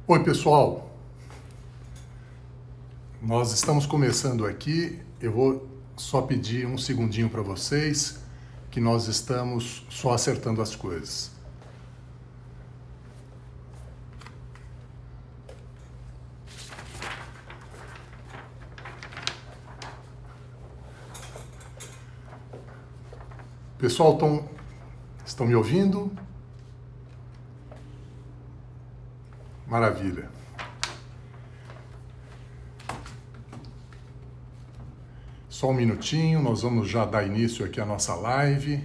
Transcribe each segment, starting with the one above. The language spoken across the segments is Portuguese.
Oi, pessoal. Nós estamos começando aqui. Eu vou só pedir um segundinho para vocês, que nós estamos só acertando as coisas. Pessoal, estão me ouvindo? Maravilha. Só um minutinho, nós vamos já dar início aqui à nossa live.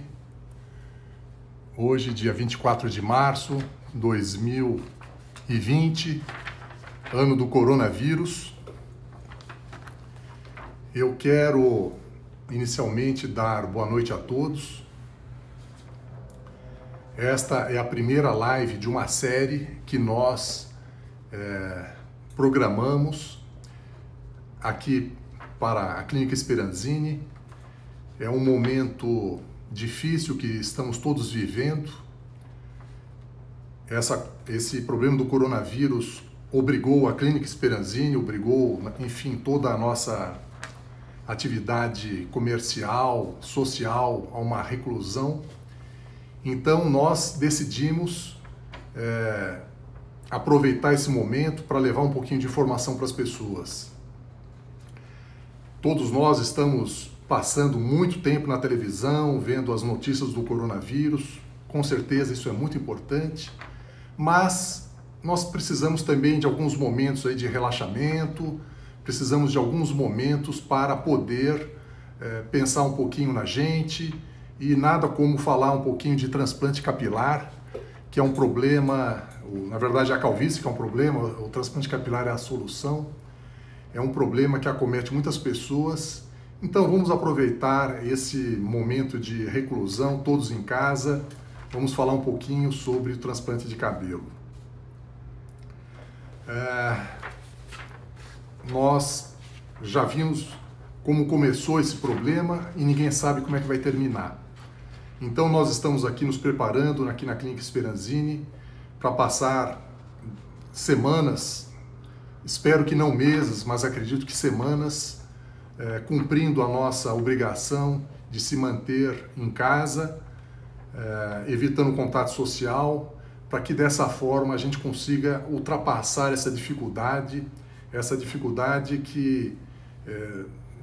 Hoje, dia 24 de março de 2020, ano do coronavírus. Eu quero inicialmente dar boa noite a todos. Esta é a primeira live de uma série que nós programamos aqui para a Clínica Speranzini. É um momento difícil que estamos todos vivendo. Esse problema do coronavírus obrigou a Clínica Speranzini, obrigou, enfim, toda a nossa atividade comercial, social, a uma reclusão. Então nós decidimos aproveitar esse momento para levar um pouquinho de informação para as pessoas. Todos nós estamos passando muito tempo na televisão, vendo as notícias do coronavírus, com certeza isso é muito importante, mas nós precisamos também de alguns momentos aí de relaxamento, precisamos de alguns momentos para poder pensar um pouquinho na gente, e nada como falar um pouquinho de transplante capilar, que é um problema, na verdade a calvície que é um problema, o transplante capilar é a solução, é um problema que acomete muitas pessoas. Então vamos aproveitar esse momento de reclusão, todos em casa, vamos falar um pouquinho sobre o transplante de cabelo. Nós já vimos como começou esse problema e ninguém sabe como é que vai terminar. Então nós estamos aqui nos preparando aqui na Clínica Speranzini para passar semanas, espero que não meses, mas acredito que semanas, cumprindo a nossa obrigação de se manter em casa, evitando contato social, para que dessa forma a gente consiga ultrapassar essa dificuldade que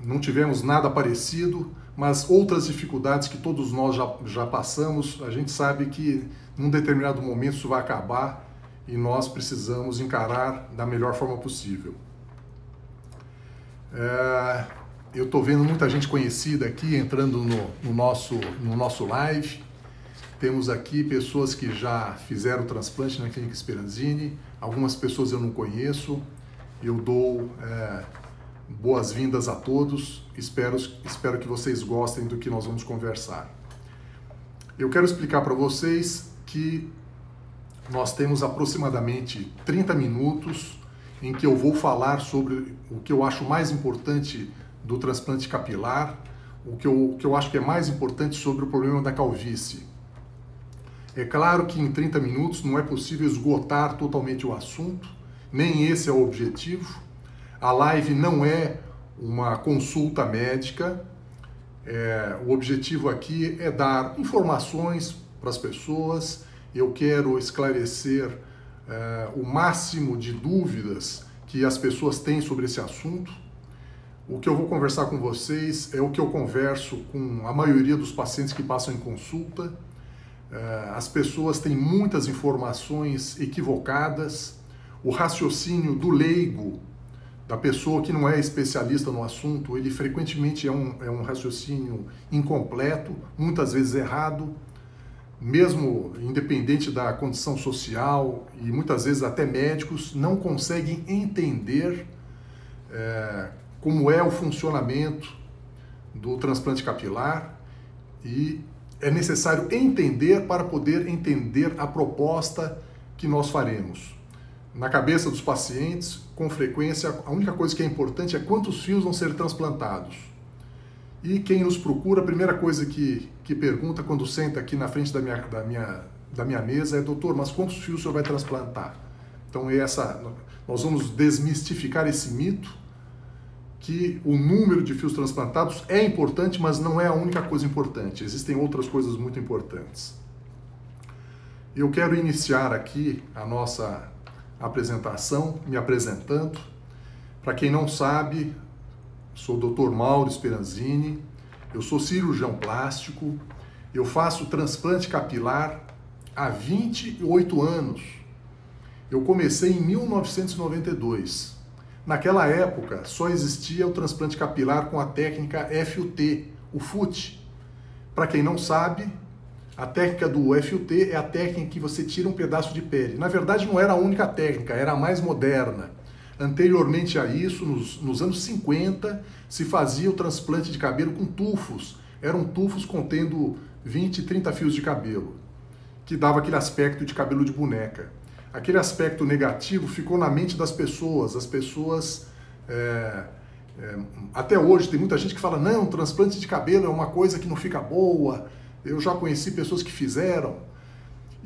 não tivemos nada parecido, mas outras dificuldades que todos nós já passamos, a gente sabe que num determinado momento isso vai acabar e nós precisamos encarar da melhor forma possível. Eu estou vendo muita gente conhecida aqui entrando no nosso live. Temos aqui pessoas que já fizeram o transplante na Clínica Speranzini, algumas pessoas eu não conheço. Eu dou boas-vindas a todos, espero que vocês gostem do que nós vamos conversar. Eu quero explicar para vocês que nós temos aproximadamente 30 minutos em que eu vou falar sobre o que eu acho mais importante do transplante capilar, o que eu acho que é mais importante sobre o problema da calvície. É claro que em 30 minutos não é possível esgotar totalmente o assunto, nem esse é o objetivo. A live não é uma consulta médica, o objetivo aqui é dar informações para as pessoas. Eu quero esclarecer o máximo de dúvidas que as pessoas têm sobre esse assunto. O que eu vou conversar com vocês é o que eu converso com a maioria dos pacientes que passam em consulta. As pessoas têm muitas informações equivocadas. O raciocínio do leigo, da pessoa que não é especialista no assunto, ele frequentemente é um raciocínio incompleto, muitas vezes errado, mesmo independente da condição social, e muitas vezes até médicos não conseguem entender como é o funcionamento do transplante capilar, e é necessário entender para poder entender a proposta que nós faremos. Na cabeça dos pacientes, com frequência, a única coisa que é importante é quantos fios vão ser transplantados. E quem nos procura, a primeira coisa que pergunta quando senta aqui na frente da minha mesa é: doutor, mas quantos fios o senhor vai transplantar? Então nós vamos desmistificar esse mito que o número de fios transplantados é importante, mas não é a única coisa importante. Existem outras coisas muito importantes. Eu quero iniciar aqui a nossa apresentação, me apresentando. Para quem não sabe, sou o Dr. Mauro Speranzini, eu sou cirurgião plástico, eu faço transplante capilar há 28 anos. Eu comecei em 1992. Naquela época, só existia o transplante capilar com a técnica FUT, o FUT. Para quem não sabe, a técnica do FUT é a técnica que você tira um pedaço de pele. Na verdade, não era a única técnica, era a mais moderna. Anteriormente a isso, nos anos 50, se fazia o transplante de cabelo com tufos. Eram tufos contendo 20, 30 fios de cabelo, que dava aquele aspecto de cabelo de boneca. Aquele aspecto negativo ficou na mente das pessoas. As pessoas, até hoje, tem muita gente que fala, não, transplante de cabelo é uma coisa que não fica boa. Eu já conheci pessoas que fizeram.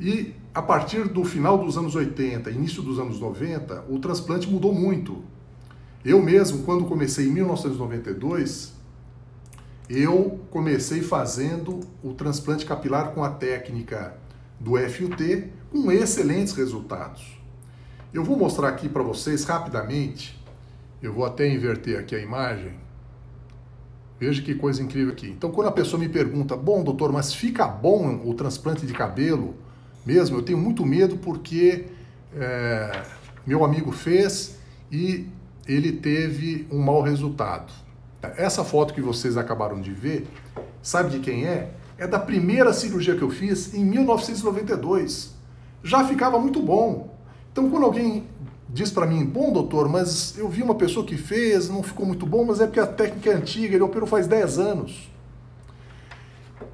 E a partir do final dos anos 80, início dos anos 90, o transplante mudou muito. Eu mesmo, quando comecei em 1992, eu comecei fazendo o transplante capilar com a técnica do FUT, com excelentes resultados. Eu vou mostrar aqui para vocês rapidamente, eu vou até inverter aqui a imagem. Veja que coisa incrível aqui. Então, quando a pessoa me pergunta, bom, doutor, mas fica bom o transplante de cabelo mesmo? Eu tenho muito medo porque meu amigo fez e ele teve um mau resultado. Essa foto que vocês acabaram de ver, sabe de quem é? É da primeira cirurgia que eu fiz em 1992. Já ficava muito bom. Então, quando alguém diz para mim, bom, doutor, mas eu vi uma pessoa que fez, não ficou muito bom, mas é porque a técnica é antiga, ele operou faz 10 anos.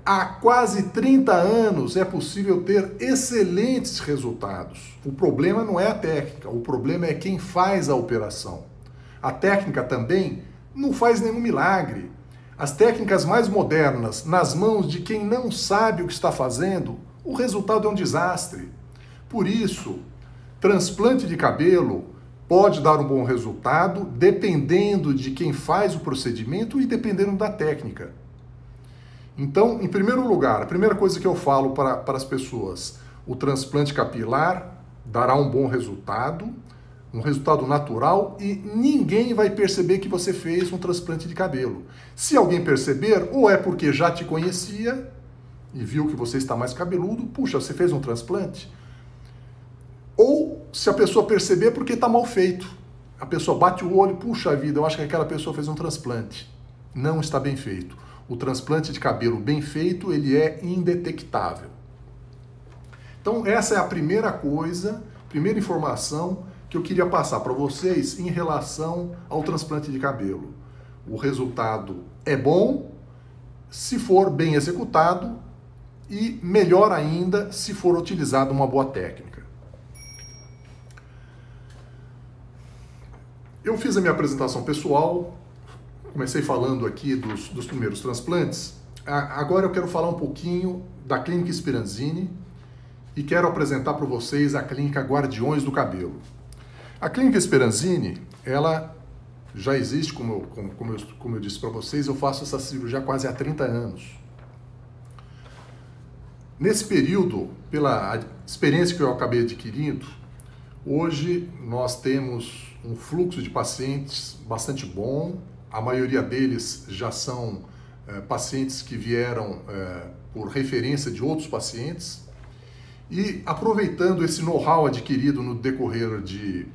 Há quase 30 anos é possível ter excelentes resultados. O problema não é a técnica, o problema é quem faz a operação. A técnica também não faz nenhum milagre. As técnicas mais modernas, nas mãos de quem não sabe o que está fazendo, o resultado é um desastre. Por isso, transplante de cabelo pode dar um bom resultado dependendo de quem faz o procedimento e dependendo da técnica. Então, em primeiro lugar, a primeira coisa que eu falo para as pessoas, o transplante capilar dará um bom resultado, um resultado natural, e ninguém vai perceber que você fez um transplante de cabelo. Se alguém perceber, ou é porque já te conhecia e viu que você está mais cabeludo, puxa, você fez um transplante. Ou se a pessoa perceber, porque está mal feito. A pessoa bate o olho, puxa vida, eu acho que aquela pessoa fez um transplante. Não está bem feito. O transplante de cabelo bem feito, ele é indetectável. Então, essa é a primeira coisa, primeira informação que eu queria passar para vocês em relação ao transplante de cabelo. O resultado é bom se for bem executado e melhor ainda se for utilizada uma boa técnica. Eu fiz a minha apresentação pessoal, comecei falando aqui dos primeiros transplantes. Agora eu quero falar um pouquinho da Clínica Speranzini e quero apresentar para vocês a Clínica Guardiões do Cabelo. A Clínica Speranzini, ela já existe, como eu disse para vocês, eu faço essa cirurgia quase há 30 anos. Nesse período, pela experiência que eu acabei adquirindo, hoje nós temos um fluxo de pacientes bastante bom. A maioria deles já são pacientes que vieram por referência de outros pacientes. E aproveitando esse know-how adquirido no decorrer de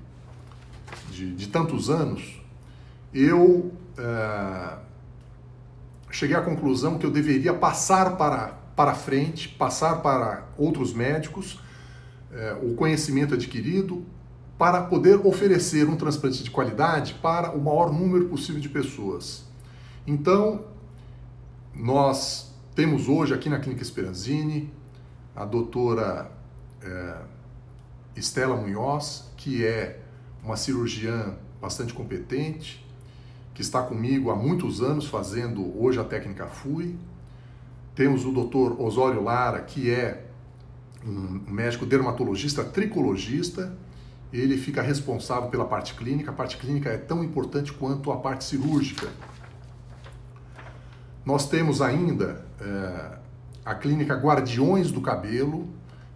tantos anos, eu cheguei à conclusão que eu deveria passar para frente, passar para outros médicos o conhecimento adquirido para poder oferecer um transplante de qualidade para o maior número possível de pessoas. Então, nós temos hoje aqui na Clínica Speranzini a doutora Estela Munhoz, que é uma cirurgiã bastante competente, que está comigo há muitos anos fazendo hoje a técnica FUI. Temos o Dr. Osório Lara, que é um médico dermatologista tricologista ele fica responsável pela parte clínica. A parte clínica é tão importante quanto a parte cirúrgica. Nós temos ainda a clínica Guardiões do Cabelo,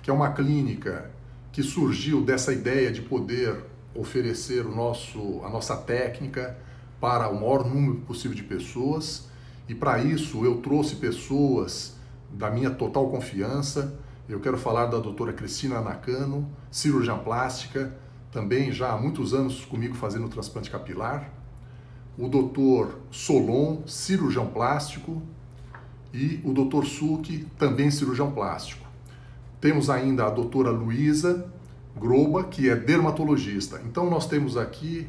que é uma clínica que surgiu dessa ideia de poder oferecer a nossa técnica para o maior número possível de pessoas. E para isso eu trouxe pessoas da minha total confiança. Eu quero falar da doutora Cristina Nakano, cirurgiã plástica, também já há muitos anos comigo fazendo transplante capilar. O doutor Solon, cirurgião plástico, e o doutor Suki, também cirurgião plástico. Temos ainda a doutora Luísa Groba, que é dermatologista. Então nós temos aqui,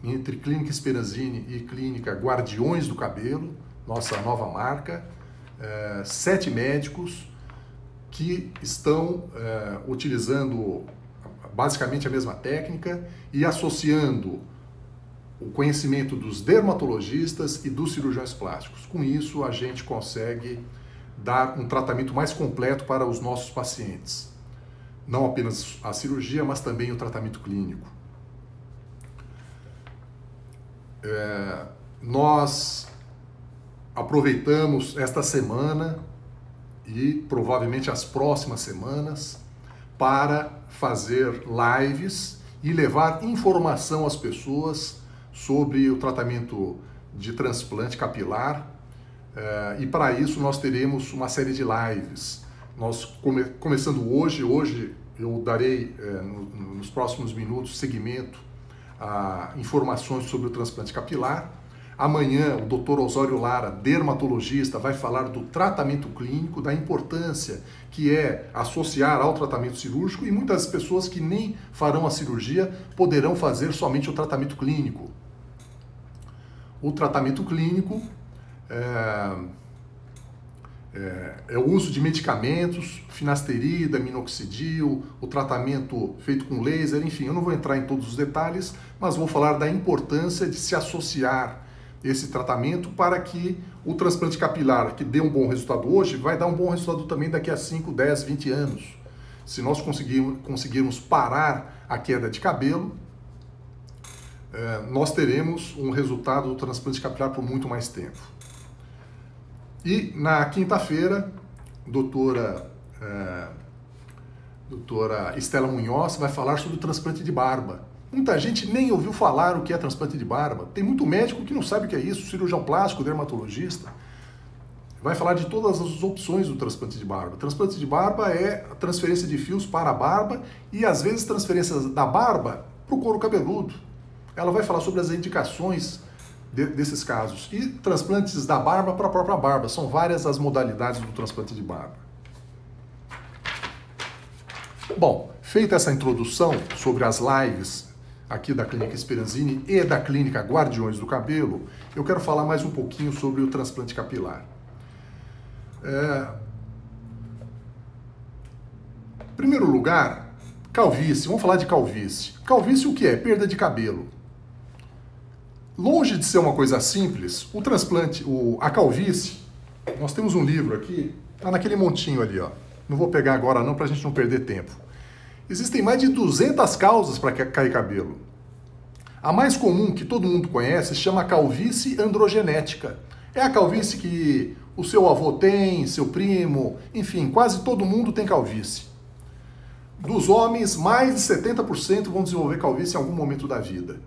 entre Clínica Speranzini e Clínica Guardiões do Cabelo, nossa nova marca, 7 médicos que estão utilizando basicamente a mesma técnica e associando o conhecimento dos dermatologistas e dos cirurgiões plásticos. Com isso, a gente consegue dar um tratamento mais completo para os nossos pacientes. Não apenas a cirurgia, mas também o tratamento clínico. Nós aproveitamos esta semana e provavelmente as próximas semanas para fazer lives e levar informação às pessoas sobre o tratamento de transplante capilar, e para isso nós teremos uma série de lives. Nós começando hoje eu darei nos próximos minutos seguimento a informações sobre o transplante capilar. Amanhã o Dr. Osório Lara, dermatologista, vai falar do tratamento clínico, da importância que é associar ao tratamento cirúrgico, e muitas pessoas que nem farão a cirurgia poderão fazer somente o tratamento clínico. O tratamento clínico é o uso de medicamentos, finasterida, minoxidil, o tratamento feito com laser, enfim, eu não vou entrar em todos os detalhes, mas vou falar da importância de se associar esse tratamento para que o transplante capilar, que dê um bom resultado hoje, vai dar um bom resultado também daqui a 5, 10, 20 anos. Se nós conseguirmos parar a queda de cabelo, nós teremos um resultado do transplante capilar por muito mais tempo. E na quinta-feira, doutora Estela Munhoz vai falar sobre o transplante de barba. Muita gente nem ouviu falar o que é transplante de barba. Tem muito médico que não sabe o que é isso, cirurgião plástico, dermatologista. Vai falar de todas as opções do transplante de barba. Transplante de barba é a transferência de fios para a barba e, às vezes, transferência da barba para o couro cabeludo. Ela vai falar sobre as indicações desses casos. E transplantes da barba para a própria barba. São várias as modalidades do transplante de barba. Bom, feita essa introdução sobre as lives aqui da Clínica Speranzini e da Clínica Guardiões do Cabelo, eu quero falar mais um pouquinho sobre o transplante capilar. Em primeiro lugar, calvície. Vamos falar de calvície. Calvície o que é? Perda de cabelo. Longe de ser uma coisa simples, o transplante, a calvície, nós temos um livro aqui, está naquele montinho ali, ó. Não vou pegar agora não, para a gente não perder tempo. Existem mais de 200 causas para cair cabelo. A mais comum, que todo mundo conhece, se chama calvície androgenética. É a calvície que o seu avô tem, seu primo, enfim, quase todo mundo tem calvície. Dos homens, mais de 70% vão desenvolver calvície em algum momento da vida.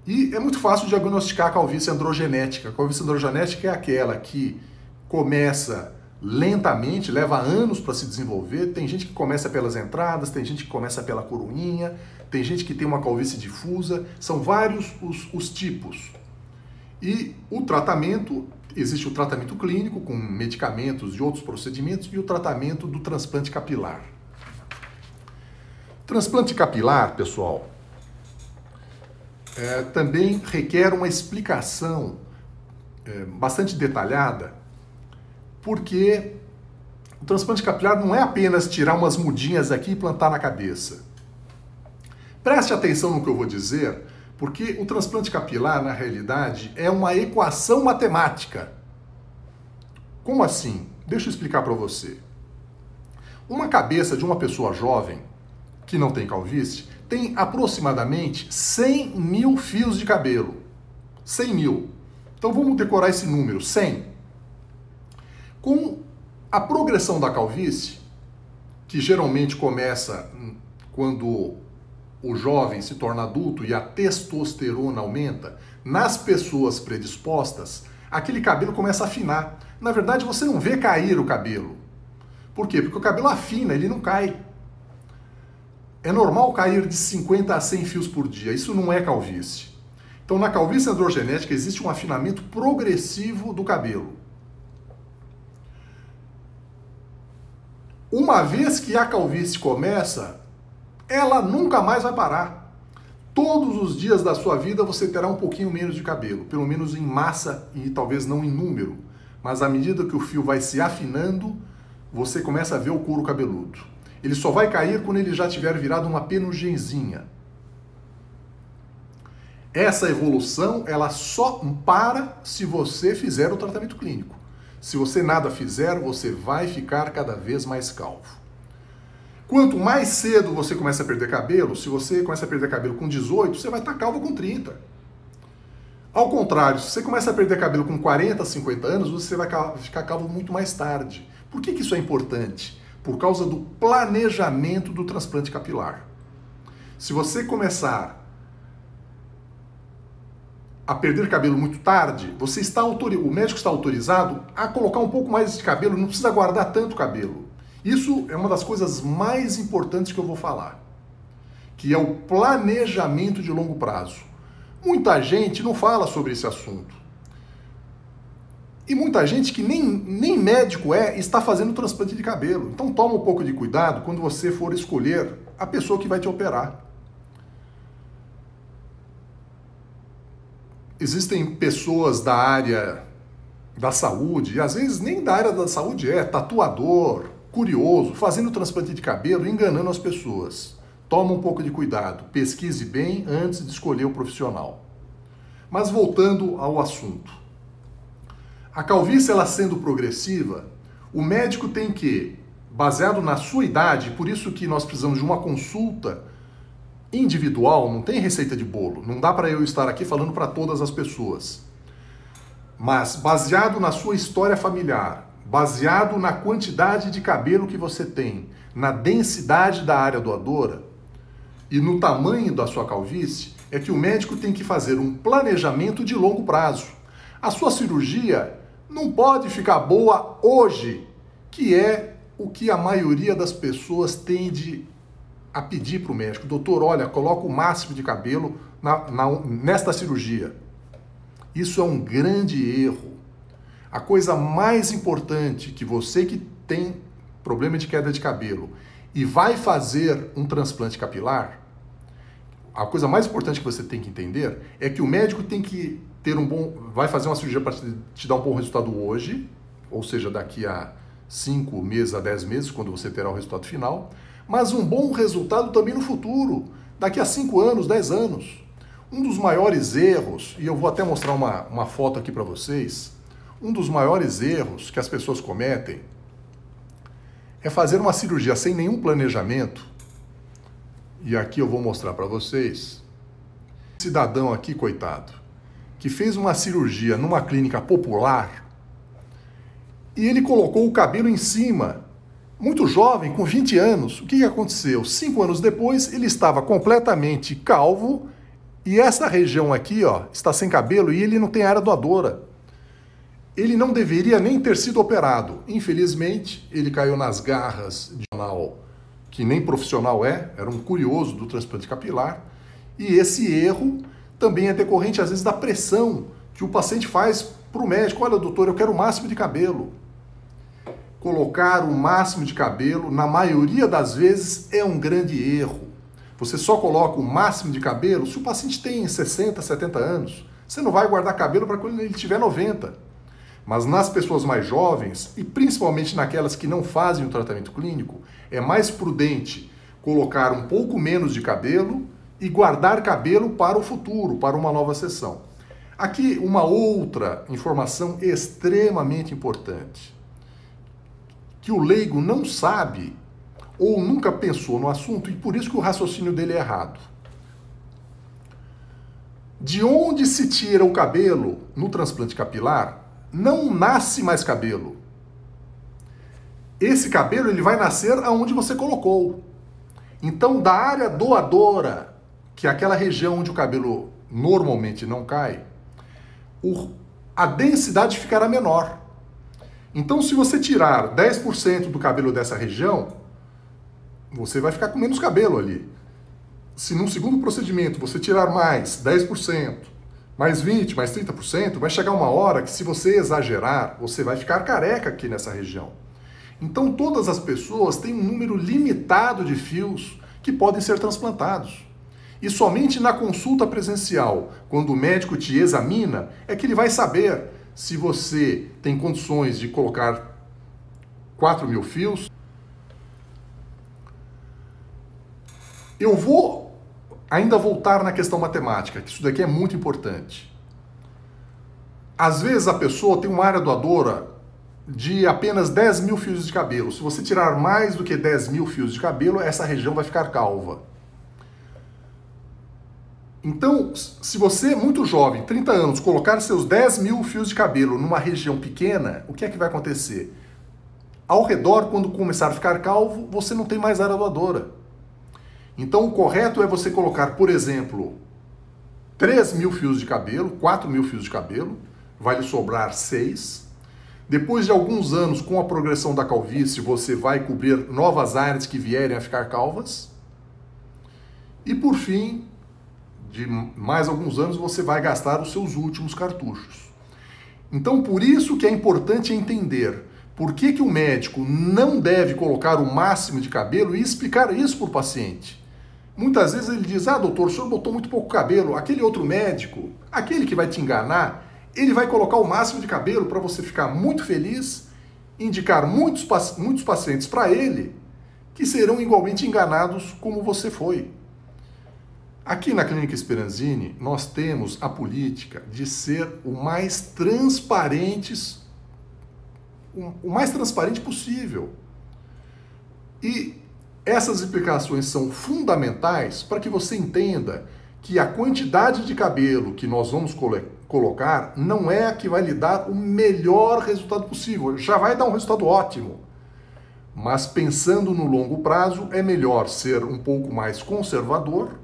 E é muito fácil diagnosticar a calvície androgenética. A calvície androgenética é aquela que começa lentamente, leva anos para se desenvolver. Tem gente que começa pelas entradas, tem gente que começa pela coroinha, tem gente que tem uma calvície difusa. São vários os tipos. E o tratamento, existe o tratamento clínico com medicamentos e outros procedimentos e o tratamento do transplante capilar. Transplante capilar, pessoal, também requer uma explicação bastante detalhada, porque o transplante capilar não é apenas tirar umas mudinhas aqui e plantar na cabeça. Preste atenção no que eu vou dizer, porque o transplante capilar, na realidade, é uma equação matemática. Como assim? Deixa eu explicar para você. Uma cabeça de uma pessoa jovem, que não tem calvície tem aproximadamente 100 mil fios de cabelo. 100 mil. Então vamos decorar esse número, 100. Com a progressão da calvície, que geralmente começa quando o jovem se torna adulto e a testosterona aumenta, nas pessoas predispostas, aquele cabelo começa a afinar. Na verdade, você não vê cair o cabelo. Por quê? Porque o cabelo afina, ele não cai. É normal cair de 50 a 100 fios por dia. Isso não é calvície. Então, na calvície androgenética, existe um afinamento progressivo do cabelo. Uma vez que a calvície começa, ela nunca mais vai parar. Todos os dias da sua vida você terá um pouquinho menos de cabelo, pelo menos em massa e talvez não em número. Mas à medida que o fio vai se afinando, você começa a ver o couro cabeludo. Ele só vai cair quando ele já tiver virado uma penugenzinha. Essa evolução, ela só para se você fizer o tratamento clínico. Se você nada fizer, você vai ficar cada vez mais calvo. Quanto mais cedo você começa a perder cabelo, se você começa a perder cabelo com 18, você vai estar calvo com 30. Ao contrário, se você começa a perder cabelo com 40, 50 anos, você vai ficar calvo muito mais tarde. Por que isso é importante? Por causa do planejamento do transplante capilar. Se você começar a perder cabelo muito tarde, o médico está autorizado a colocar um pouco mais de cabelo, não precisa guardar tanto cabelo. Isso é uma das coisas mais importantes que eu vou falar, que é o planejamento de longo prazo. Muita gente não fala sobre esse assunto. E muita gente que nem médico está fazendo transplante de cabelo. Então toma um pouco de cuidado quando você for escolher a pessoa que vai te operar. Existem pessoas da área da saúde, e às vezes nem da área da saúde tatuador, curioso, fazendo transplante de cabelo, enganando as pessoas. Toma um pouco de cuidado, pesquise bem antes de escolher o profissional. Mas voltando ao assunto. A calvície, ela sendo progressiva, o médico tem que, baseado na sua idade, por isso que nós precisamos de uma consulta individual, não tem receita de bolo, não dá para eu estar aqui falando para todas as pessoas. Mas baseado na sua história familiar, baseado na quantidade de cabelo que você tem, na densidade da área doadora e no tamanho da sua calvície, é que o médico tem que fazer um planejamento de longo prazo. A sua cirurgia não pode ficar boa hoje, que é o que a maioria das pessoas tende a pedir para o médico. Doutor, olha, coloca o máximo de cabelo nesta cirurgia. Isso é um grande erro. A coisa mais importante que você que tem problema de queda de cabelo e vai fazer um transplante capilar, a coisa mais importante que você tem que entender é que o médico tem que vai fazer uma cirurgia para te dar um bom resultado hoje, ou seja, daqui a 5 meses a 10 meses, quando você terá o resultado final, mas um bom resultado também no futuro, daqui a 5 anos, 10 anos. Um dos maiores erros, e eu vou até mostrar uma foto aqui para vocês, um dos maiores erros que as pessoas cometem é fazer uma cirurgia sem nenhum planejamento. E aqui eu vou mostrar para vocês. Esse cidadão aqui, coitado, que fez uma cirurgia numa clínica popular e ele colocou o cabelo em cima, muito jovem, com 20 anos. O que aconteceu? 5 anos depois, ele estava completamente calvo e essa região aqui, ó, está sem cabelo e ele não tem área doadora. Ele não deveria nem ter sido operado. Infelizmente, ele caiu nas garras de um jornal que nem profissional era um curioso do transplante capilar, e esse erro também é decorrente, às vezes, da pressão que o paciente faz para o médico. Olha, doutor, eu quero o máximo de cabelo. Colocar o máximo de cabelo, na maioria das vezes, é um grande erro. Você só coloca o máximo de cabelo se o paciente tem 60, 70 anos. Você não vai guardar cabelo para quando ele tiver 90. Mas nas pessoas mais jovens, e principalmente naquelas que não fazem o tratamento clínico, é mais prudente colocar um pouco menos de cabelo e guardar cabelo para o futuro, para uma nova sessão. Aqui uma outra informação extremamente importante, que o leigo não sabe ou nunca pensou no assunto e por isso que o raciocínio dele é errado. De onde se tira o cabelo no transplante capilar, não nasce mais cabelo. Esse cabelo ele vai nascer aonde você colocou. Então, da área doadora, que é aquela região onde o cabelo normalmente não cai, a densidade ficará menor. Então, se você tirar 10% do cabelo dessa região, você vai ficar com menos cabelo ali. Se num segundo procedimento você tirar mais 10%, mais 20%, mais 30%, vai chegar uma hora que se você exagerar, você vai ficar careca aqui nessa região. Então todas as pessoas têm um número limitado de fios que podem ser transplantados. E somente na consulta presencial, quando o médico te examina, é que ele vai saber se você tem condições de colocar 4.000 fios. Eu vou ainda voltar na questão matemática, que isso daqui é muito importante. Às vezes a pessoa tem uma área doadora de apenas 10.000 fios de cabelo. Se você tirar mais do que 10.000 fios de cabelo, essa região vai ficar calva. Então, se você, muito jovem, 30 anos, colocar seus 10.000 fios de cabelo numa região pequena, o que é que vai acontecer? Ao redor, quando começar a ficar calvo, você não tem mais área doadora. Então, o correto é você colocar, por exemplo, 3.000 fios de cabelo, 4.000 fios de cabelo, vai lhe sobrar 6. Depois de alguns anos, com a progressão da calvície, você vai cobrir novas áreas que vierem a ficar calvas. E por fim, de mais alguns anos, você vai gastar os seus últimos cartuchos. Então, por isso que é importante entender por que o médico não deve colocar o máximo de cabelo e explicar isso para o paciente. Muitas vezes ele diz, doutor, o senhor botou muito pouco cabelo. Aquele outro médico, aquele que vai te enganar, ele vai colocar o máximo de cabelo para você ficar muito feliz, indicar muitos pacientes para ele que serão igualmente enganados como você foi. Aqui na Clínica Speranzini, nós temos a política de ser o mais transparente possível. E essas explicações são fundamentais para que você entenda que a quantidade de cabelo que nós vamos colocar não é a que vai lhe dar o melhor resultado possível. Já vai dar um resultado ótimo. Mas pensando no longo prazo, é melhor ser um pouco mais conservador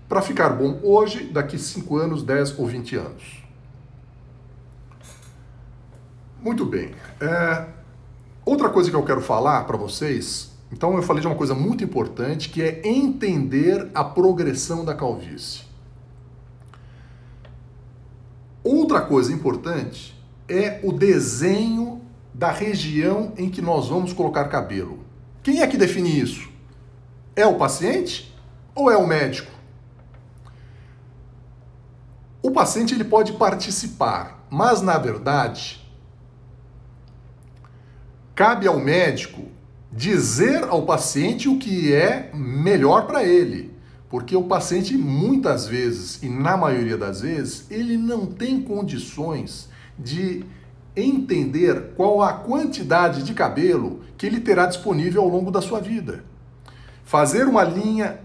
para ficar bom hoje, daqui 5 anos, 10 ou 20 anos. Muito bem. Outra coisa que eu quero falar para vocês, então eu falei de uma coisa muito importante, que é entender a progressão da calvície. Outra coisa importante é o desenho da região em que nós vamos colocar cabelo. Quem é que define isso? É o paciente ou é o médico? O paciente ele pode participar, mas na verdade cabe ao médico dizer ao paciente o que é melhor para ele, porque o paciente muitas vezes, e na maioria das vezes, ele não tem condições de entender qual a quantidade de cabelo que ele terá disponível ao longo da sua vida. Fazer uma linha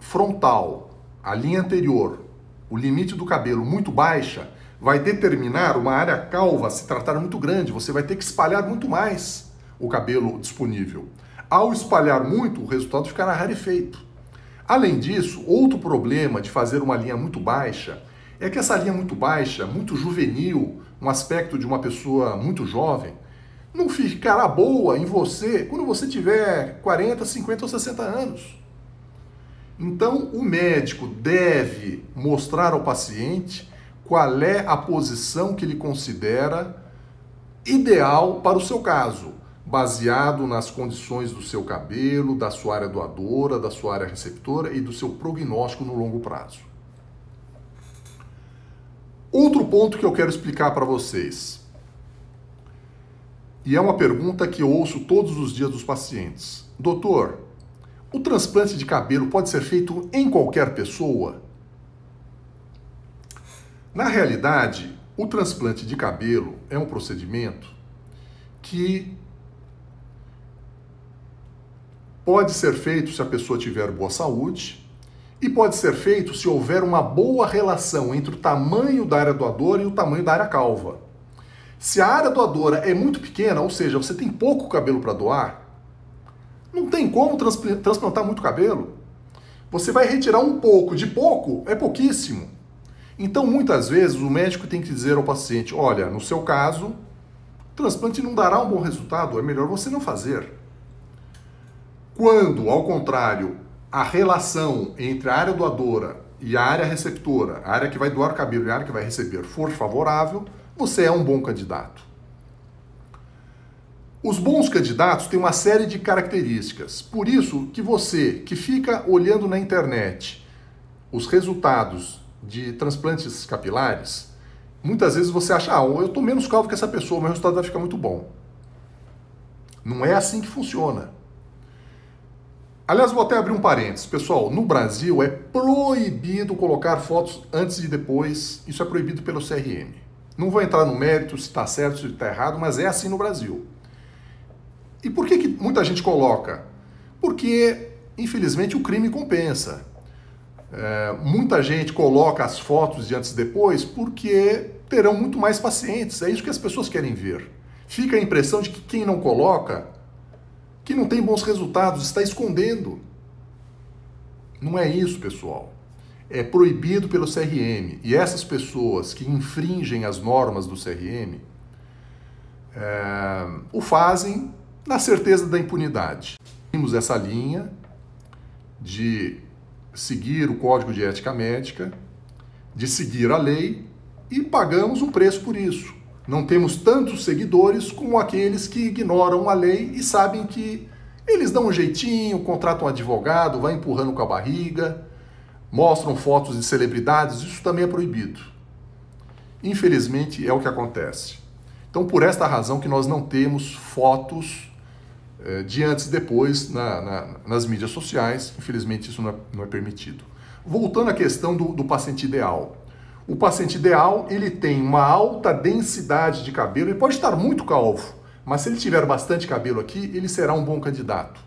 frontal, a linha anterior, o limite do cabelo muito baixa, vai determinar uma área calva se tratar muito grande, você vai ter que espalhar muito mais o cabelo disponível. Ao espalhar muito, o resultado ficará rarefeito. Além disso, outro problema de fazer uma linha muito baixa é que essa linha muito baixa, muito juvenil, um aspecto de uma pessoa muito jovem, não ficará boa em você quando você tiver 40, 50 ou 60 anos. Então, o médico deve mostrar ao paciente qual é a posição que ele considera ideal para o seu caso, baseado nas condições do seu cabelo, da sua área doadora, da sua área receptora e do seu prognóstico no longo prazo. Outro ponto que eu quero explicar para vocês, e é uma pergunta que eu ouço todos os dias dos pacientes. Doutor, o transplante de cabelo pode ser feito em qualquer pessoa? Na realidade, o transplante de cabelo é um procedimento que pode ser feito se a pessoa tiver boa saúde e pode ser feito se houver uma boa relação entre o tamanho da área doadora e o tamanho da área calva. Se a área doadora é muito pequena, ou seja, você tem pouco cabelo para doar, não tem como transplantar muito cabelo. Você vai retirar um pouco, de pouco é pouquíssimo. Então, muitas vezes, o médico tem que dizer ao paciente, olha, no seu caso, o transplante não dará um bom resultado, é melhor você não fazer. Quando, ao contrário, a relação entre a área doadora e a área receptora, a área que vai doar o cabelo e a área que vai receber, for favorável, você é um bom candidato. Os bons candidatos têm uma série de características. Por isso que você que fica olhando na internet os resultados de transplantes capilares, muitas vezes você acha, eu estou menos calvo que essa pessoa, meu resultado vai ficar muito bom. Não é assim que funciona. Aliás, vou até abrir um parênteses. Pessoal, no Brasil é proibido colocar fotos antes e depois. Isso é proibido pelo CRM. Não vou entrar no mérito se está certo, se está errado, mas é assim no Brasil. E por que muita gente coloca? Porque, infelizmente, o crime compensa. Muita gente coloca as fotos de antes e depois porque terão muito mais pacientes. É isso que as pessoas querem ver. Fica a impressão de que quem não coloca, que não tem bons resultados, está escondendo. Não é isso, pessoal. É proibido pelo CRM. E essas pessoas que infringem as normas do CRM o fazem na certeza da impunidade. Temos essa linha de seguir o Código de Ética Médica, de seguir a lei e pagamos um preço por isso. Não temos tantos seguidores como aqueles que ignoram a lei e sabem que eles dão um jeitinho, contratam um advogado, vai empurrando com a barriga, mostram fotos de celebridades, isso também é proibido. Infelizmente é o que acontece. Então, por esta razão que nós não temos fotos de antes e depois nas mídias sociais, infelizmente isso não é permitido. Voltando à questão do paciente ideal. O paciente ideal, ele tem uma alta densidade de cabelo, ele pode estar muito calvo, mas se ele tiver bastante cabelo aqui, ele será um bom candidato.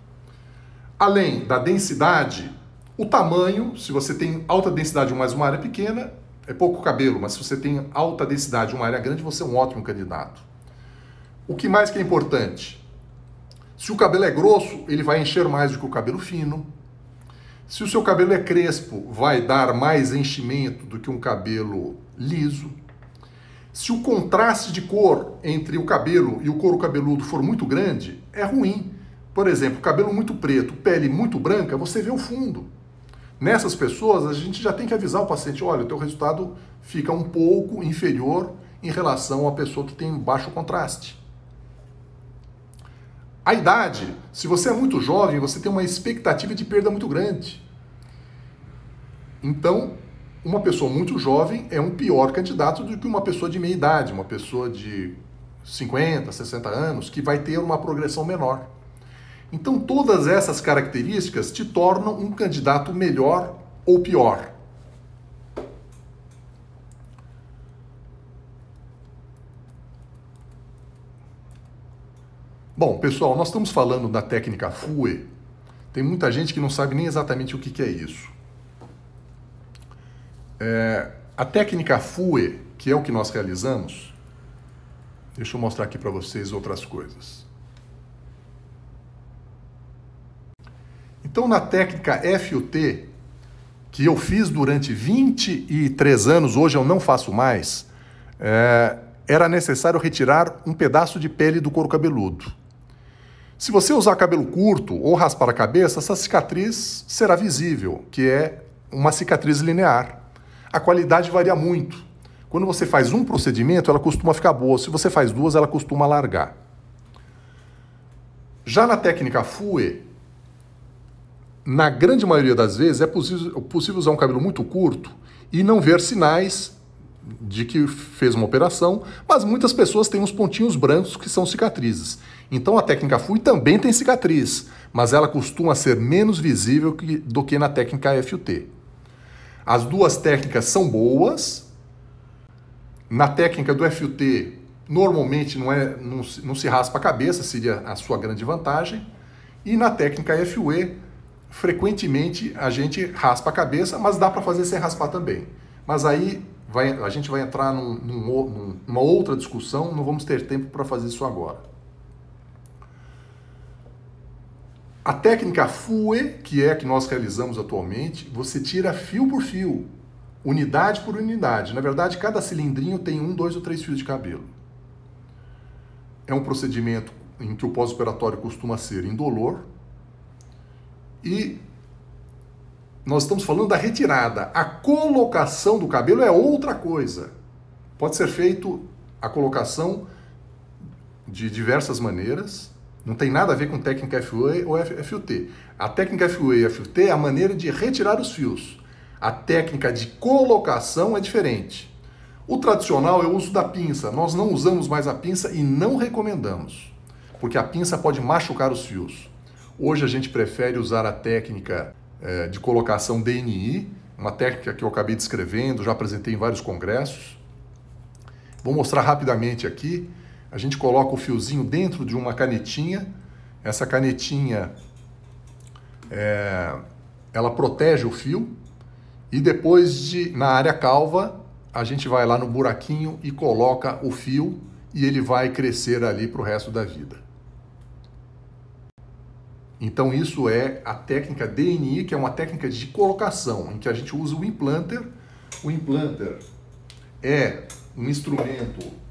Além da densidade, o tamanho, se você tem alta densidade mas uma área pequena, é pouco cabelo, mas se você tem alta densidade uma área grande, você é um ótimo candidato. O que mais que é importante? Se o cabelo é grosso, ele vai encher mais do que o cabelo fino. Se o seu cabelo é crespo, vai dar mais enchimento do que um cabelo liso. Se o contraste de cor entre o cabelo e o couro cabeludo for muito grande, é ruim. Por exemplo, cabelo muito preto, pele muito branca, você vê o fundo. Nessas pessoas, a gente já tem que avisar o paciente, olha, o teu resultado fica um pouco inferior em relação à pessoa que tem baixo contraste. A idade, se você é muito jovem, você tem uma expectativa de perda muito grande. Então, uma pessoa muito jovem é um pior candidato do que uma pessoa de meia idade, uma pessoa de 50, 60 anos, que vai ter uma progressão menor. Então, todas essas características te tornam um candidato melhor ou pior. Bom, pessoal, nós estamos falando da técnica FUE. Tem muita gente que não sabe nem exatamente o que é isso. A técnica FUE, que é o que nós realizamos, deixa eu mostrar aqui para vocês outras coisas. Então, na técnica FUT, que eu fiz durante 23 anos, hoje eu não faço mais, era necessário retirar um pedaço de pele do couro cabeludo. Se você usar cabelo curto ou raspar a cabeça, essa cicatriz será visível, que é uma cicatriz linear. A qualidade varia muito. Quando você faz um procedimento, ela costuma ficar boa. Se você faz duas, ela costuma largar. Já na técnica FUE, na grande maioria das vezes, é possível usar um cabelo muito curto e não ver sinais de que fez uma operação, mas muitas pessoas têm uns pontinhos brancos que são cicatrizes. Então a técnica FUE também tem cicatriz, mas ela costuma ser menos visível do que na técnica FUT. As duas técnicas são boas. Na técnica do FUT, normalmente não se raspa a cabeça, seria a sua grande vantagem. E na técnica FUE, frequentemente a gente raspa a cabeça, mas dá para fazer sem raspar também. Mas aí a gente vai entrar numa outra discussão, não vamos ter tempo para fazer isso agora. A técnica FUE, que é a que nós realizamos atualmente, você tira fio por fio, unidade por unidade. Na verdade, cada cilindrinho tem 1, 2 ou 3 fios de cabelo. É um procedimento em que o pós-operatório costuma ser indolor. E nós estamos falando da retirada. A colocação do cabelo é outra coisa. Pode ser feito a colocação de diversas maneiras. Não tem nada a ver com técnica FUE ou FUT. A técnica FUE e FUT é a maneira de retirar os fios. A técnica de colocação é diferente. O tradicional é o uso da pinça. Nós não usamos mais a pinça e não recomendamos, porque a pinça pode machucar os fios. Hoje a gente prefere usar a técnica de colocação DNI, uma técnica que eu acabei descrevendo, já apresentei em vários congressos. Vou mostrar rapidamente aqui. A gente coloca o fiozinho dentro de uma canetinha. Essa canetinha, ela protege o fio. E depois, na área calva, a gente vai lá no buraquinho e coloca o fio e ele vai crescer ali para o resto da vida. Então isso é a técnica DNI, que é uma técnica de colocação, em que a gente usa o implanter. O implanter é um instrumento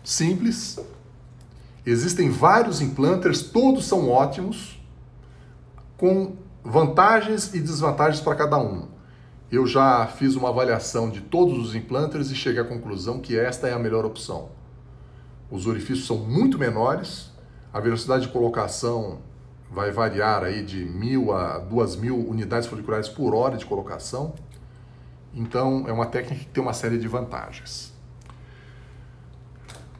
simples. Existem vários implanters, todos são ótimos, com vantagens e desvantagens para cada um. Eu já fiz uma avaliação de todos os implanters e cheguei à conclusão que esta é a melhor opção. Os orifícios são muito menores, a velocidade de colocação vai variar aí de 1.000 a 2.000 unidades foliculares por hora de colocação. Então é uma técnica que tem uma série de vantagens.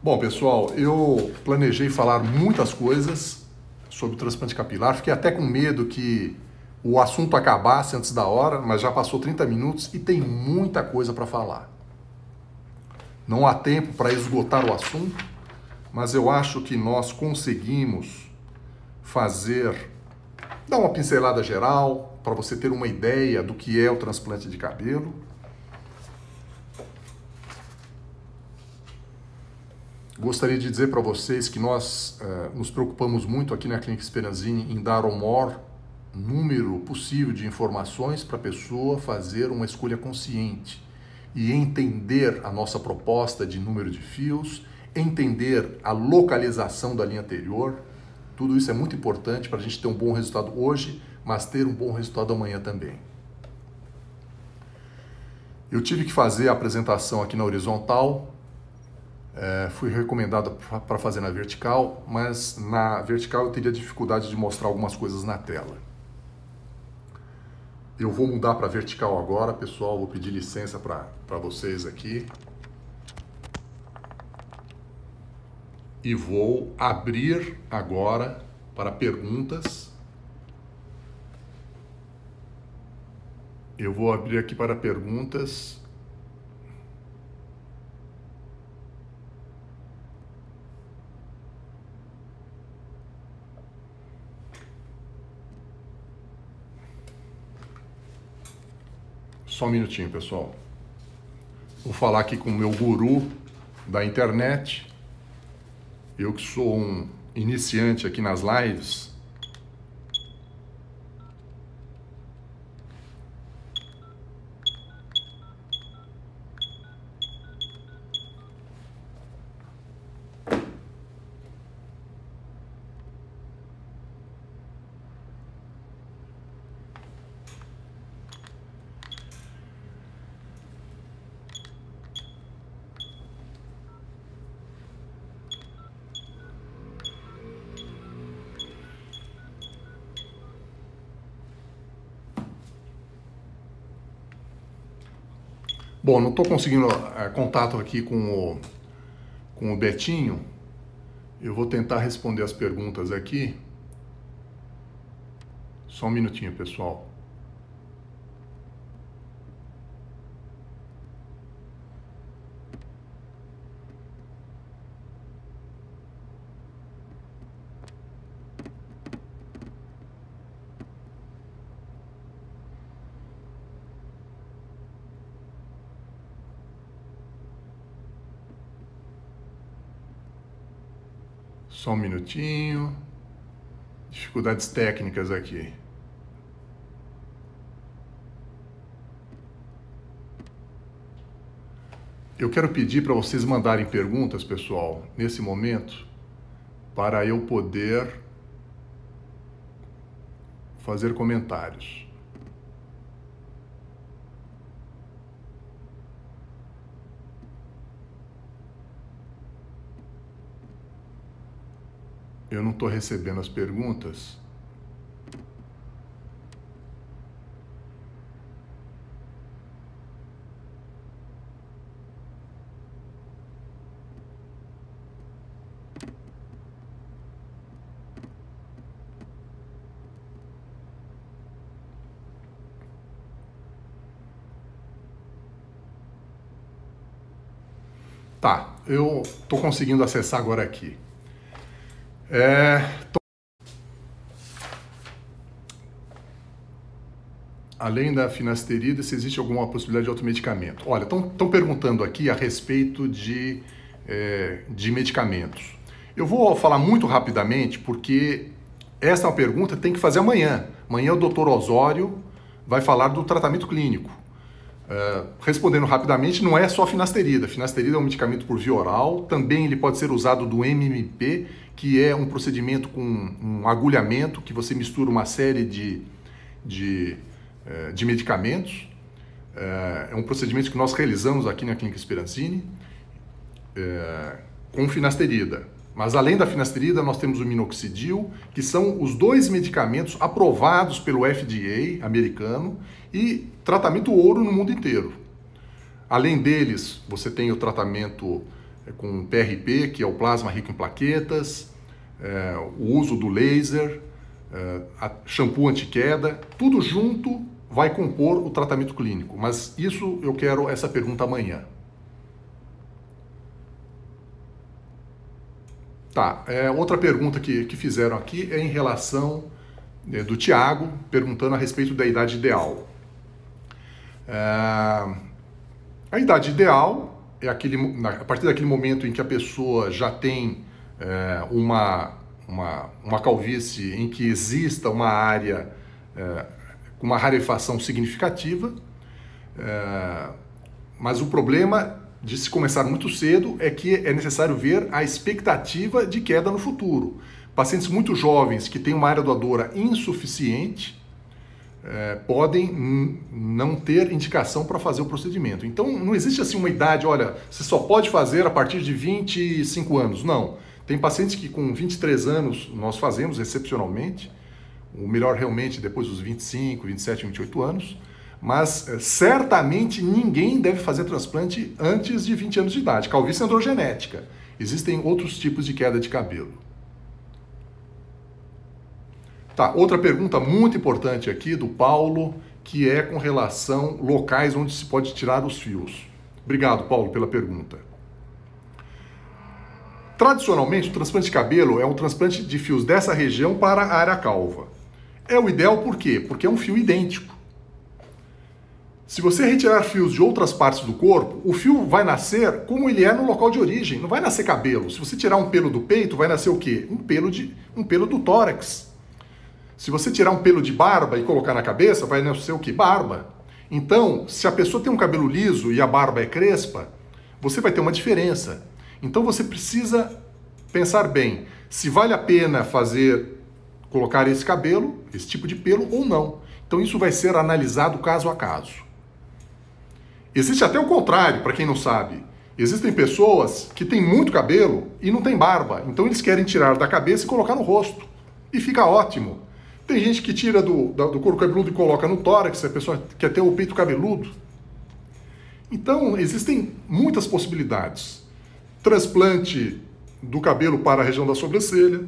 Bom, pessoal, eu planejei falar muitas coisas sobre o transplante capilar. Fiquei até com medo que o assunto acabasse antes da hora, mas já passou 30 minutos e tem muita coisa para falar. Não há tempo para esgotar o assunto, mas eu acho que nós conseguimos dar uma pincelada geral para você ter uma ideia do que é o transplante de cabelo. Gostaria de dizer para vocês que nós nos preocupamos muito aqui na Clínica Speranzini em dar o maior número possível de informações para a pessoa fazer uma escolha consciente e entender a nossa proposta de número de fios, entender a localização da linha anterior. Tudo isso é muito importante para a gente ter um bom resultado hoje, mas ter um bom resultado amanhã também. Eu tive que fazer a apresentação aqui na horizontal. Fui recomendado para fazer na vertical, mas na vertical eu teria dificuldade de mostrar algumas coisas na tela. Eu vou mudar para vertical agora, pessoal, vou pedir licença para vocês aqui. E vou abrir agora para perguntas. Eu vou abrir aqui para perguntas. Só um minutinho, pessoal. Vou falar aqui com o meu guru da internet. Eu que sou um iniciante aqui nas lives. Bom, não estou conseguindo contato aqui com o Betinho. Eu vou tentar responder as perguntas aqui. Só um minutinho, pessoal. Só um minutinho. Dificuldades técnicas aqui. Eu quero pedir para vocês mandarem perguntas, pessoal, nesse momento, para eu poder fazer comentários. Eu não estou recebendo as perguntas. Tá, eu estou conseguindo acessar agora aqui. Além da finasterida, se existe alguma possibilidade de automedicamento? Olha, estão perguntando aqui a respeito de medicamentos. Eu vou falar muito rapidamente, porque essa é uma pergunta que tem que fazer amanhã. Amanhã o Dr. Osório vai falar do tratamento clínico. Respondendo rapidamente, não é só finasterida. Finasterida é um medicamento por via oral, também ele pode ser usado do MMP, que é um procedimento com um agulhamento, que você mistura uma série de medicamentos. É um procedimento que nós realizamos aqui na Clínica Speranzini, com finasterida. Mas além da finasterida, nós temos o minoxidil, que são os dois medicamentos aprovados pelo FDA americano e tratamento ouro no mundo inteiro. Além deles, você tem o tratamento com PRP, que é o plasma rico em plaquetas, o uso do laser, shampoo anti-queda, tudo junto vai compor o tratamento clínico. Mas isso eu quero essa pergunta amanhã. Tá, outra pergunta que fizeram aqui é em relação do Tiago, perguntando a respeito da idade ideal. A idade ideal é a partir daquele momento em que a pessoa já tem uma calvície em que exista uma área com uma rarefação significativa, mas o problema de se começar muito cedo é que é necessário ver a expectativa de queda no futuro. Pacientes muito jovens que têm uma área doadora insuficiente podem não ter indicação para fazer o procedimento. Então não existe assim uma idade, olha, você só pode fazer a partir de 25 anos. Não. Tem pacientes que com 23 anos nós fazemos excepcionalmente, o melhor realmente depois dos 25, 27, 28 anos, mas certamente ninguém deve fazer transplante antes de 20 anos de idade. Calvície androgenética. Existem outros tipos de queda de cabelo. Tá, outra pergunta muito importante aqui do Paulo, que é com relação locais onde se pode tirar os fios. Obrigado, Paulo, pela pergunta. Tradicionalmente, o transplante de cabelo é um transplante de fios dessa região para a área calva. É o ideal por quê? Porque é um fio idêntico. Se você retirar fios de outras partes do corpo, o fio vai nascer como ele é no local de origem, não vai nascer cabelo. Se você tirar um pelo do peito, vai nascer o quê? Um pelo do tórax. Se você tirar um pelo de barba e colocar na cabeça, vai nascer o quê? Barba. Então, se a pessoa tem um cabelo liso e a barba é crespa, você vai ter uma diferença. Então você precisa pensar bem se vale a pena colocar esse cabelo, esse tipo de pelo ou não. Então isso vai ser analisado caso a caso. Existe até o contrário, para quem não sabe. Existem pessoas que têm muito cabelo e não têm barba. Então eles querem tirar da cabeça e colocar no rosto. E fica ótimo. Tem gente que tira do couro cabeludo e coloca no tórax, a pessoa quer ter o peito cabeludo. Então existem muitas possibilidades. Transplante do cabelo para a região da sobrancelha,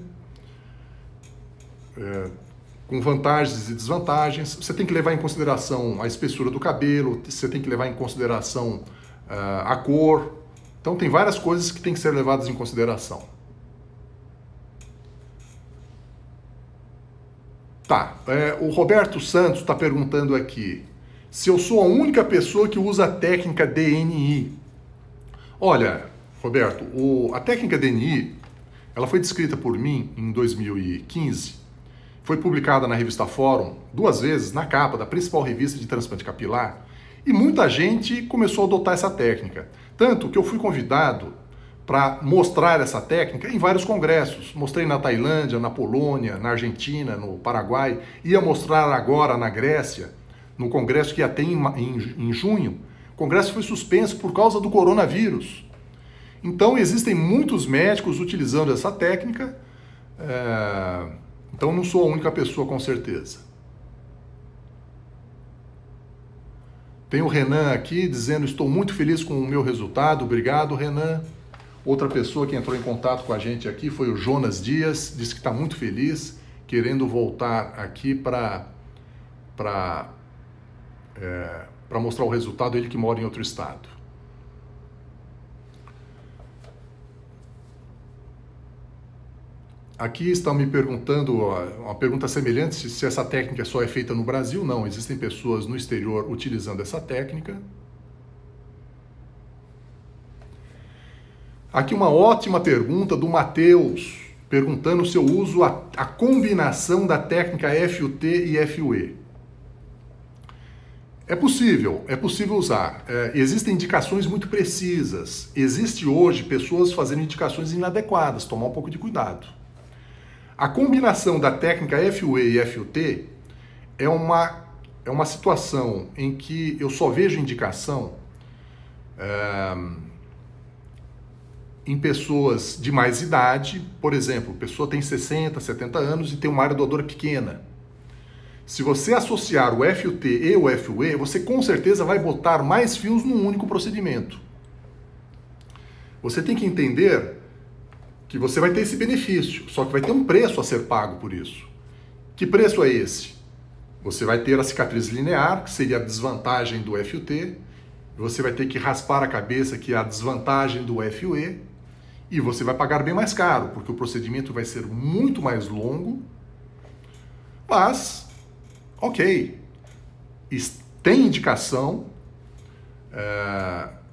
com vantagens e desvantagens. Você tem que levar em consideração a espessura do cabelo, você tem que levar em consideração a cor. Então tem várias coisas que têm que ser levadas em consideração. Tá, o Roberto Santos está perguntando aqui se eu sou a única pessoa que usa a técnica DNI. Olha, Roberto, a técnica DNI Ela foi descrita por mim em 2015, foi publicada na revista Fórum 2 vezes na capa da principal revista de transplante capilar e muita gente começou a adotar essa técnica. Tanto que eu fui convidado para mostrar essa técnica em vários congressos. Mostrei na Tailândia, na Polônia, na Argentina, no Paraguai. Ia mostrar agora na Grécia, no congresso que ia ter em junho. O congresso foi suspenso por causa do coronavírus. Então existem muitos médicos utilizando essa técnica. Então não sou a única pessoa, com certeza. Tem o Renan aqui dizendo: estou muito feliz com o meu resultado. Obrigado, Renan. Outra pessoa que entrou em contato com a gente aqui foi o Jonas Dias, disse que está muito feliz, querendo voltar aqui para mostrar o resultado, ele que mora em outro estado. Aqui estão me perguntando, uma pergunta semelhante, se essa técnica só é feita no Brasil. Não, existem pessoas no exterior utilizando essa técnica. Aqui uma ótima pergunta do Matheus, perguntando se eu uso a combinação da técnica FUT e FUE. É possível usar. Existem indicações muito precisas. Existe hoje pessoas fazendo indicações inadequadas, tomar um pouco de cuidado. A combinação da técnica FUE e FUT é uma situação em que eu só vejo indicação em pessoas de mais idade. Por exemplo, a pessoa tem 60, 70 anos e tem uma área doadora pequena. Se você associar o FUT e o FUE, você com certeza vai botar mais fios num único procedimento. Você tem que entender que você vai ter esse benefício, só que vai ter um preço a ser pago por isso. Que preço é esse? Você vai ter a cicatriz linear, que seria a desvantagem do FUT, você vai ter que raspar a cabeça, que é a desvantagem do FUE, e você vai pagar bem mais caro, porque o procedimento vai ser muito mais longo, mas, ok, tem indicação,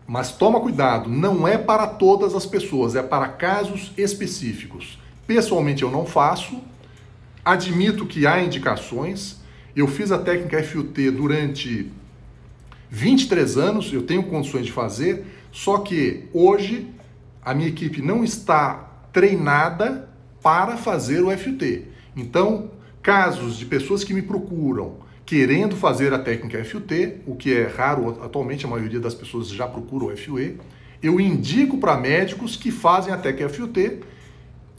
mas toma cuidado, não é para todas as pessoas, é para casos específicos. Pessoalmente eu não faço, admito que há indicações, eu fiz a técnica FUT durante 23 anos, eu tenho condições de fazer, só que hoje a minha equipe não está treinada para fazer o FUT. Então, casos de pessoas que me procuram querendo fazer a técnica FUT, o que é raro, atualmente a maioria das pessoas já procura o FUE, eu indico para médicos que fazem a técnica FUT,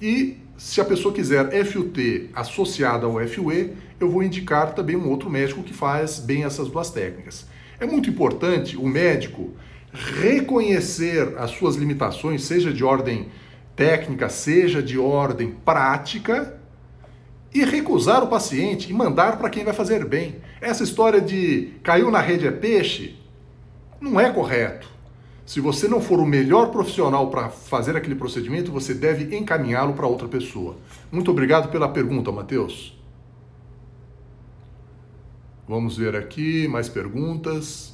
e se a pessoa quiser FUT associada ao FUE, eu vou indicar também um outro médico que faz bem essas duas técnicas. É muito importante o médico reconhecer as suas limitações, seja de ordem técnica, seja de ordem prática, e recusar o paciente e mandar para quem vai fazer bem. Essa história de caiu na rede é peixe não é correto. Se você não for o melhor profissional para fazer aquele procedimento, você deve encaminhá-lo para outra pessoa. Muito obrigado pela pergunta, Matheus. Vamos ver aqui mais perguntas.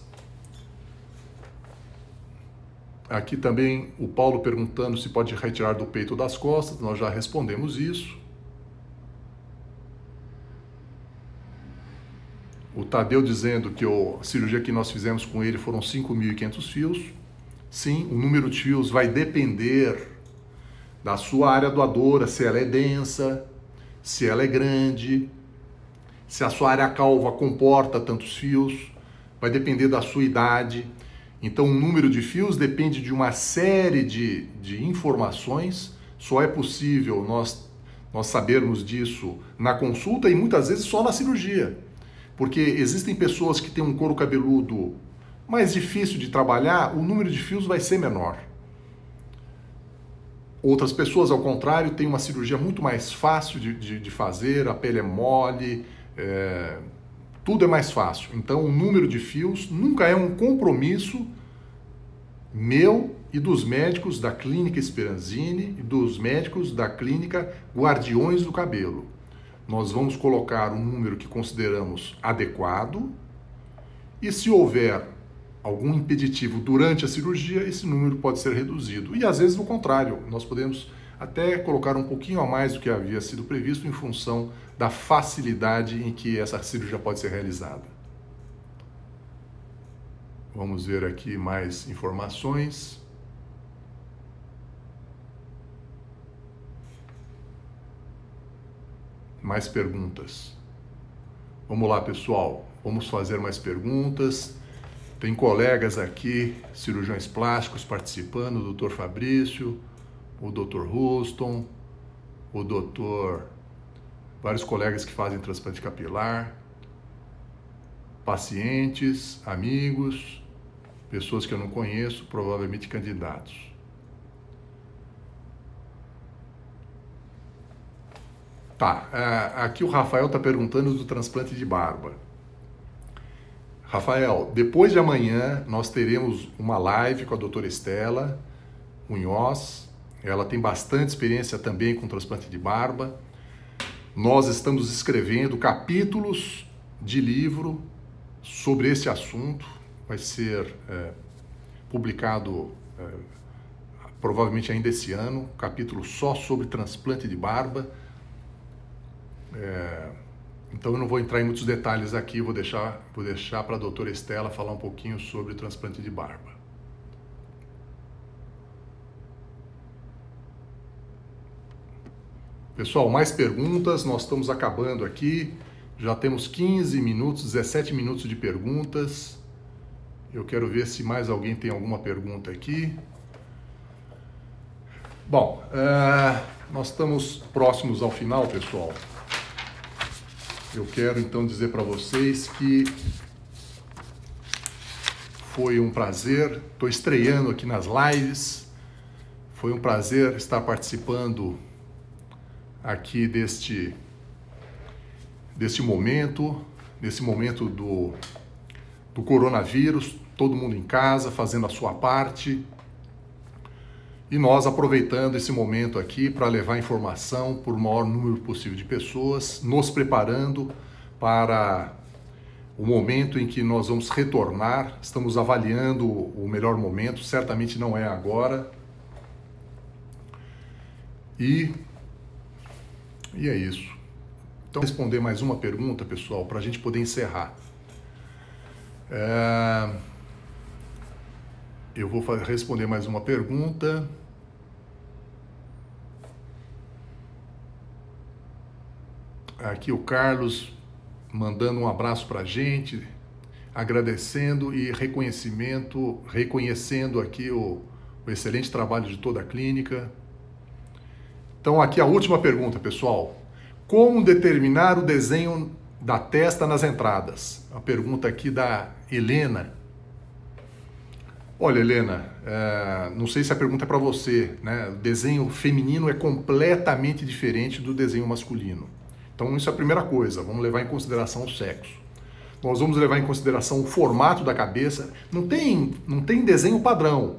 Aqui também o Paulo perguntando se pode retirar do peito ou das costas. Nós já respondemos isso. O Tadeu dizendo que a cirurgia que nós fizemos com ele foram 5.500 fios. Sim, o número de fios vai depender da sua área doadora, se ela é densa, se ela é grande, se a sua área calva comporta tantos fios, vai depender da sua idade. Então o número de fios depende de uma série de informações. Só é possível nós sabermos disso na consulta e muitas vezes só na cirurgia. Porque existem pessoas que têm um couro cabeludo mais difícil de trabalhar, o número de fios vai ser menor. Outras pessoas, ao contrário, têm uma cirurgia muito mais fácil de fazer, a pele é mole, tudo é mais fácil. Então, o número de fios nunca é um compromisso meu e dos médicos da Clínica Speranzini e dos médicos da Clínica Guardiões do Cabelo. Nós vamos colocar um número que consideramos adequado e se houver algum impeditivo durante a cirurgia, esse número pode ser reduzido. E às vezes o contrário, nós podemos até colocaram um pouquinho a mais do que havia sido previsto em função da facilidade em que essa cirurgia pode ser realizada. Vamos ver aqui mais informações. Mais perguntas. Vamos lá, pessoal. Vamos fazer mais perguntas. Tem colegas aqui, cirurgiões plásticos participando, o Dr. Fabrício, o Dr. Houston, o Dr. Vários colegas que fazem transplante capilar, pacientes, amigos, pessoas que eu não conheço, provavelmente candidatos. Tá, aqui o Rafael está perguntando do transplante de barba. Rafael, depois de amanhã nós teremos uma live com a doutora Estela Munhoz. Ela tem bastante experiência também com transplante de barba. Nós estamos escrevendo capítulos de livro sobre esse assunto. Vai ser publicado provavelmente ainda esse ano, capítulo só sobre transplante de barba. Então eu não vou entrar em muitos detalhes aqui, vou deixar para a doutora Estela falar um pouquinho sobre o transplante de barba. Pessoal, mais perguntas, nós estamos acabando aqui, já temos 15 minutos, 17 minutos de perguntas. Eu quero ver se mais alguém tem alguma pergunta aqui. Bom, nós estamos próximos ao final, pessoal. Eu quero então dizer para vocês que foi um prazer, estou estreando aqui nas lives, foi um prazer estar participando aqui deste momento do coronavírus, todo mundo em casa, fazendo a sua parte, e nós aproveitando esse momento aqui para levar informação para o maior número possível de pessoas, nos preparando para o momento em que nós vamos retornar. Estamos avaliando o melhor momento, certamente não é agora. E é isso. Então, vou responder mais uma pergunta, pessoal, para a gente poder encerrar. Eu vou responder mais uma pergunta. Aqui o Carlos mandando um abraço para a gente, agradecendo e reconhecendo aqui o excelente trabalho de toda a clínica. Então aqui a última pergunta, pessoal. Como determinar o desenho da testa nas entradas? A pergunta aqui da Helena. Olha, Helena, não sei se a pergunta é para você, né? O desenho feminino é completamente diferente do desenho masculino. Então isso é a primeira coisa, vamos levar em consideração o sexo. Nós vamos levar em consideração o formato da cabeça. Não tem desenho padrão.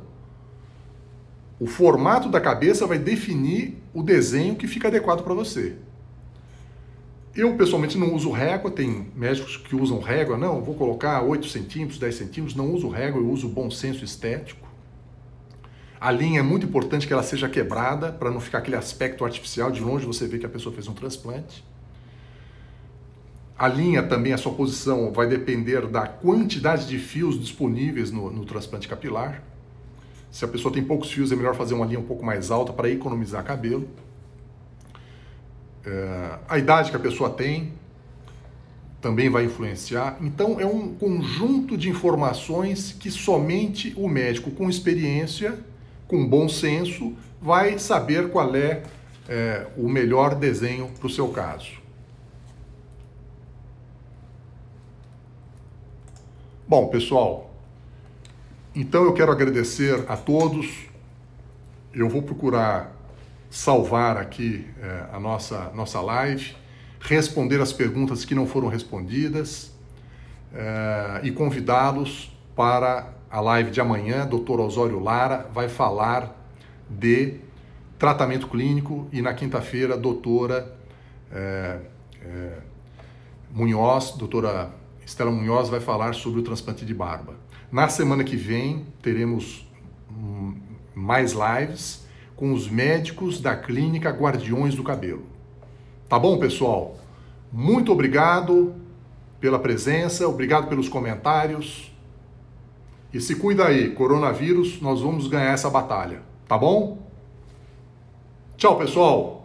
O formato da cabeça vai definir o desenho que fica adequado para você. Eu, pessoalmente, não uso régua, tem médicos que usam régua, não, vou colocar 8 centímetros, 10 centímetros, não uso régua, eu uso bom senso estético. A linha é muito importante que ela seja quebrada, para não ficar aquele aspecto artificial, de longe você vê que a pessoa fez um transplante. A linha também, a sua posição, vai depender da quantidade de fios disponíveis no transplante capilar. Se a pessoa tem poucos fios, é melhor fazer uma linha um pouco mais alta para economizar cabelo. A idade que a pessoa tem também vai influenciar. Então, é um conjunto de informações que somente o médico com experiência, com bom senso, vai saber qual é o melhor desenho para o seu caso. Bom, pessoal, então eu quero agradecer a todos. Eu vou procurar salvar aqui a nossa live, responder as perguntas que não foram respondidas e convidá-los para a live de amanhã. Dr. Osório Lara vai falar de tratamento clínico e na quinta-feira a doutora doutora Estela Munhoz vai falar sobre o transplante de barba. Na semana que vem teremos mais lives com os médicos da clínica Guardiões do Cabelo. Tá bom, pessoal? Muito obrigado pela presença, obrigado pelos comentários. E se cuida aí, coronavírus, nós vamos ganhar essa batalha, tá bom? Tchau, pessoal!